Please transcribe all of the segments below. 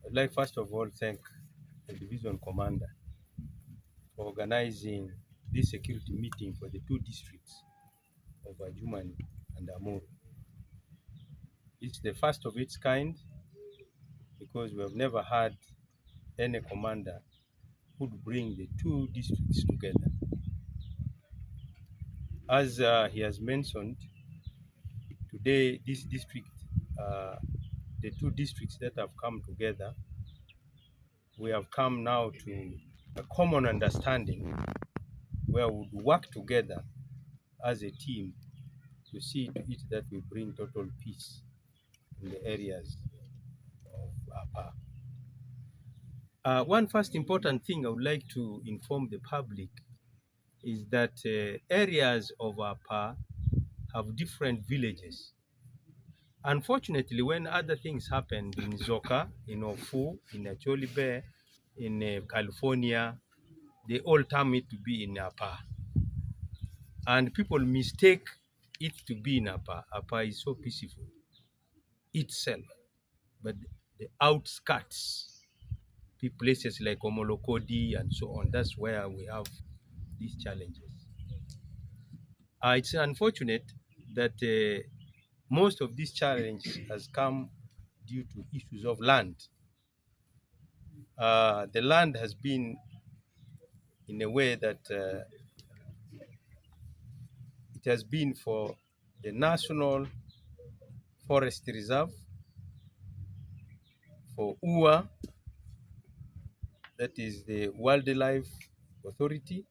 I'd like first of all thank the division commander for organizing this security meeting for the two districts of Adjumani and Amur. It's the first of its kind because we have never had any commander who would bring the two districts together. As he has mentioned, today this district, the two districts that have come together, we have come now to a common understanding where we would work together as a team to see to it that we bring total peace in the areas of Apaa. One first important thing I would like to inform the public is that areas of Apaa have different villages. Unfortunately, when other things happened in Zoka, in Ofu, in Acholi Bay, in California, they all term it to be in Apaa. And people mistake it to be in Apaa. Apaa is so peaceful itself, but the outskirts, places like Omolokodi and so on, that's where we have these challenges. It's unfortunate that most of this challenge has come due to issues of land. The land has been in a way that it has been for the National Forest Reserve, for UA, that is the Wildlife Authority.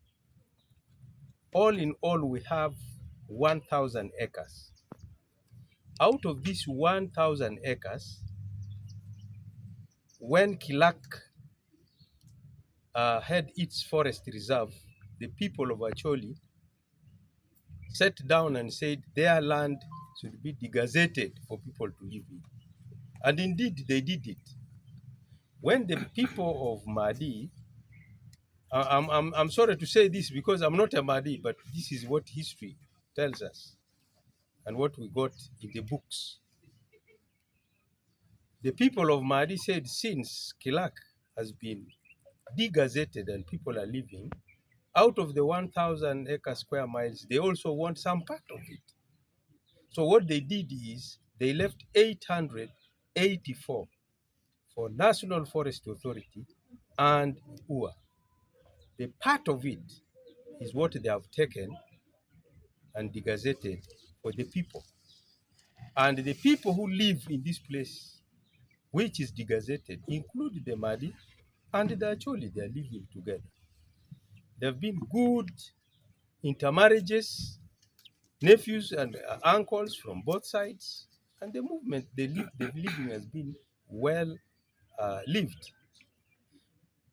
All in all, we have 1,000 acres. Out of these 1,000 acres, when Kilak had its forest reserve, the people of Acholi sat down and said their land should be degazetted for people to live in. And indeed, they did it. When the people of Mahdi, I'm sorry to say this because I'm not a Mahdi, but this is what history tells us and what we got in the books. The people of Mahdi said since Kilak has been degazetted and people are living, out of the 1,000 acre square miles, they also want some part of it. So what they did is they left 884 for National Forest Authority and UA. The part of it is what they have taken and degazetted for the people. And the people who live in this place, which is degazetted, include the Mahdi and the Acholi. They are living together. There have been good intermarriages, nephews and uncles from both sides, and the movement, the living has been well lived.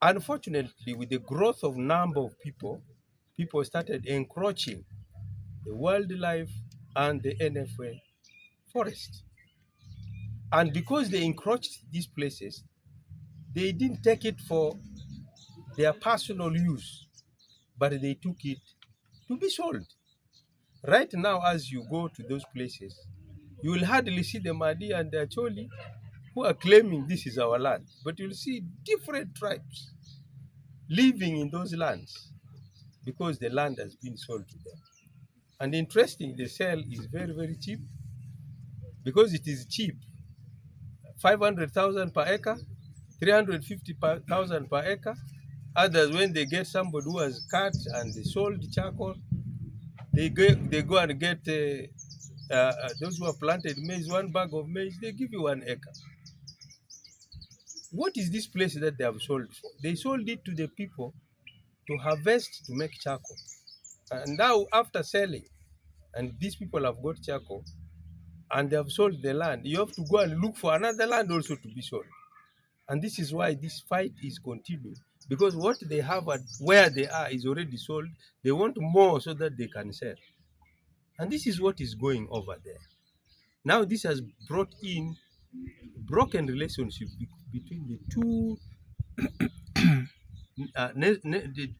Unfortunately, with the growth of number of people started encroaching the wildlife and the NFA forest. And because they encroached these places, they didn't take it for their personal use, but they took it to be sold. Right now, as you go to those places, you will hardly see the Mahdi and the Acholi who are claiming this is our land, but you'll see different tribes living in those lands because the land has been sold to them. And interesting, the sale is very, very cheap. Because it is cheap, 500,000 per acre, 350,000 per acre. Others, when they get somebody who has cut and they sold charcoal, they go and get those who have planted maize, 1 bag of maize, they give you 1 acre. What is this place that they have sold for? They sold it to the people to harvest, to make charcoal. And now, after selling, and these people have got charcoal, and they have sold the land, you have to go and look for another land also to be sold. And this is why this fight is continuing, because what they have at where they are is already sold. They want more so that they can sell. And this is what is going over there. Now this has brought in broken relationship between the two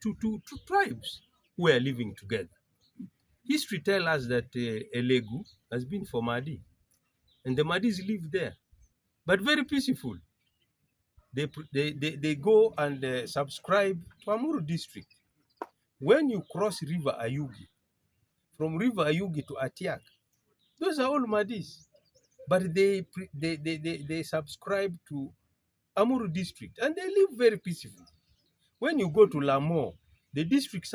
two tribes who are living together. History tells us that Elegu has been for Mahdi, and the Mahdis live there, but very peaceful. they go and subscribe to Amuru district. When you cross River Ayugi, from River Ayugi to Atiak, those are all Madis. But they subscribe to Amuru district and they live very peacefully. When you go to Lamo, the district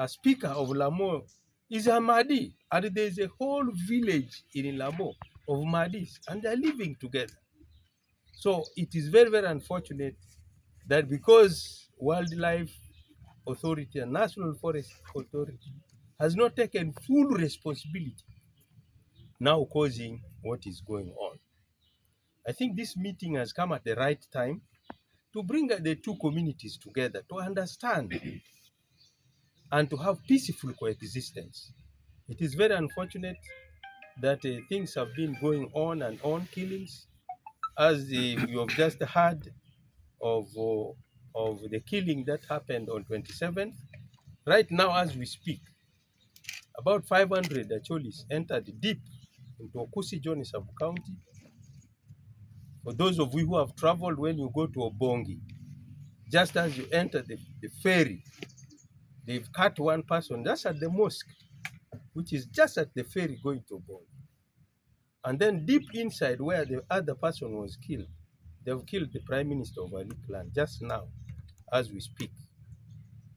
speaker of Lamo is a Mahdi, and there's a whole village in Lamo of Mahdis, and they're living together. So it is very, very unfortunate that because Wildlife Authority and National Forest Authority has not taken full responsibility, now causing what is going on. I think this meeting has come at the right time to bring the two communities together to understand and to have peaceful coexistence. It is very unfortunate that things have been going on and on, killings, as you have just heard of the killing that happened on 27th. Right now, as we speak, about 500 Acholis entered deep into Okusi John sub-county. For those of you who have traveled, when you go to Obongi, just as you enter the ferry, they've cut one person just at the mosque, which is just at the ferry going to Obongi. And then deep inside where the other person was killed, they've killed the Prime Minister of Ali clan just now, as we speak.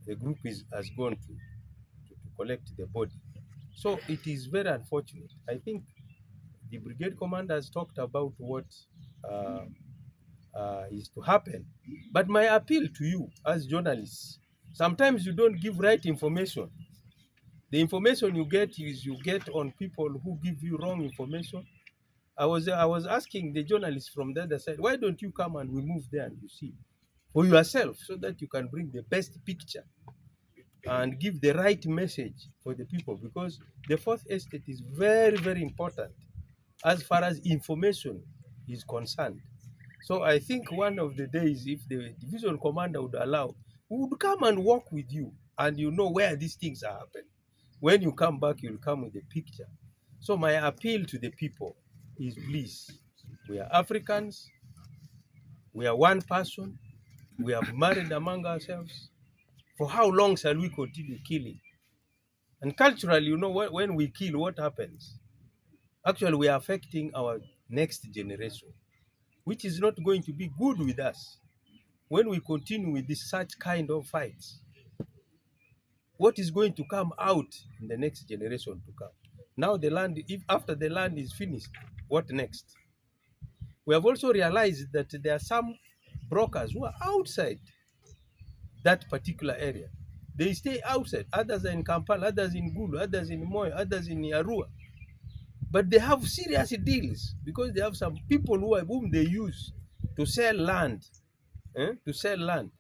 The group has gone to collect the body. So it is very unfortunate. I think the brigade commander has talked about what is to happen. But my appeal to you as journalists, sometimes you don't give right information. The information you get is you get on people who give you wrong information. I was asking the journalists from the other side, why don't you come and we move there and you see for yourself so that you can bring the best picture and give the right message for the people, because the fourth estate is very, very important as far as information is concerned. So I think one of the days, if the division commander would allow, we would come and walk with you and you know where these things are happening. When you come back, you'll come with a picture. So my appeal to the people is, please, we are Africans, we are one person, we have married among ourselves. For how long shall we continue killing? And culturally, you know, when we kill, what happens? Actually, we are affecting our next generation, which is not going to be good with us. When we continue with this such kind of fights, what is going to come out in the next generation to come? Now the land, if after the land is finished, what next? We have also realized that there are some brokers who are outside that particular area. They stay outside. Others are in Kampala, others in Gulu, others in Moyo, others in Arua. But they have serious deals because they have some people whom they use to sell land, to sell land.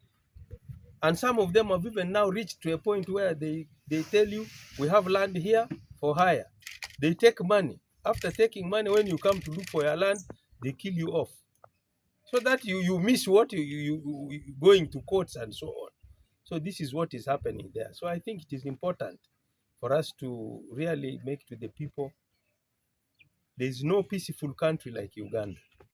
And some of them have even now reached to a point where they tell you, we have land here for hire. They take money. After taking money, when you come to look for your land, they kill you off. So that you miss what you going to courts and so on. So this is what is happening there. So I think it is important for us to really make to the people, there is no peaceful country like Uganda.